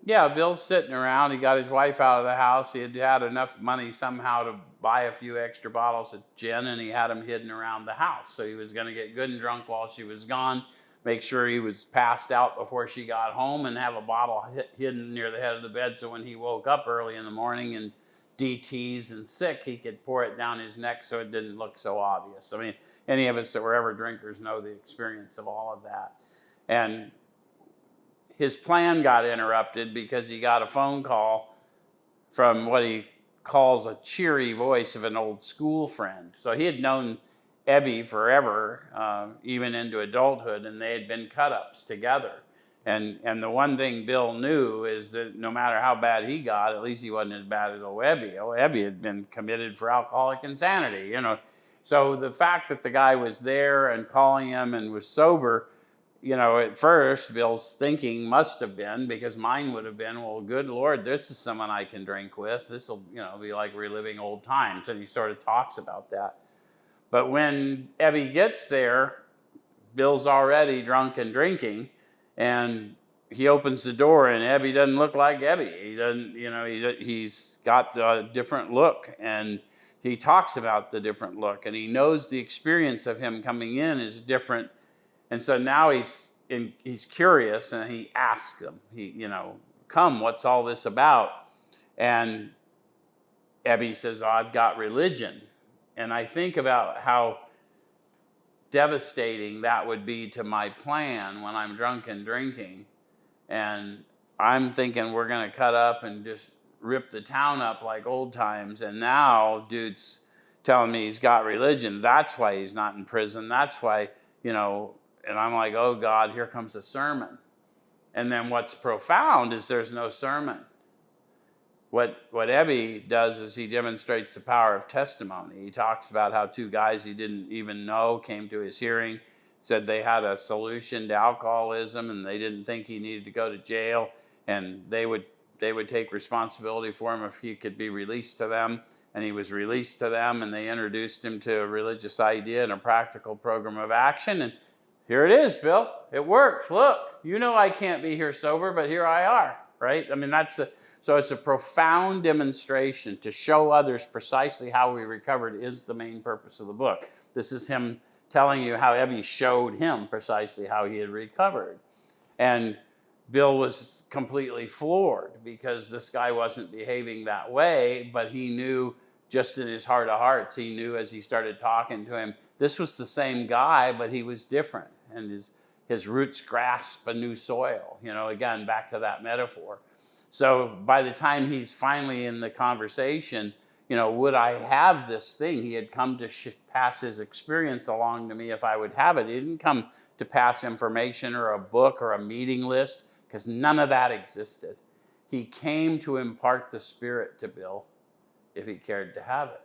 Yeah, Bill's sitting around. He got his wife out of the house. He had had enough money somehow to buy a few extra bottles of gin, and he had them hidden around the house. So he was going to get good and drunk while she was gone, make sure he was passed out before she got home, and have a bottle hidden near the head of the bed so when he woke up early in the morning and DTs and sick, he could pour it down his neck so it didn't look so obvious. I mean, any of us that were ever drinkers know the experience of all of that. And his plan got interrupted because he got a phone call from what he calls a cheery voice of an old school friend. So he had known Ebby forever, even into adulthood, and they had been cut-ups together. And the one thing Bill knew is that no matter how bad he got, at least he wasn't as bad as old Ebby. Old Ebby had been committed for alcoholic insanity, you know. So the fact that the guy was there and calling him and was sober, you know, at first, Bill's thinking must have been, because mine would have been, well, good Lord, this is someone I can drink with. This will, you know, be like reliving old times. And he sort of talks about that. But when Ebby gets there, Bill's already drunk and drinking, and he opens the door, and Ebby doesn't look like Ebby. He doesn't, you know, he's got the different look, and he talks about the different look, and he knows the experience of him coming in is different. And so now he's curious, and he asks him, you know, come, what's all this about? And Ebby says, oh, I've got religion. And I think about how devastating that would be to my plan when I'm drunk and drinking. And I'm thinking we're going to cut up and just rip the town up like old times. And now dude's telling me he's got religion. That's why he's not in prison. That's why, you know. And I'm like, oh God, here comes a sermon. And then what's profound is there's no sermon. What Ebby does is he demonstrates the power of testimony. He talks about how two guys he didn't even know came to his hearing, said they had a solution to alcoholism, and they didn't think he needed to go to jail, and they would take responsibility for him if he could be released to them. And he was released to them, and they introduced him to a religious idea and a practical program of action. And here it is, Bill. It worked. Look, you know I can't be here sober, but here I are, right? I mean, so it's a profound demonstration to show others precisely how we recovered is the main purpose of the book. This is him telling you how Ebby showed him precisely how he had recovered. And Bill was completely floored because this guy wasn't behaving that way, but he knew just in his heart of hearts, he knew as he started talking to him, this was the same guy, but he was different. And his roots grasp a new soil, you know, again, back to that metaphor. So by the time he's finally in the conversation, you know, would I have this thing? He had come to pass his experience along to me if I would have it. He didn't come to pass information or a book or a meeting list, because none of that existed. He came to impart the Spirit to Bill if he cared to have it.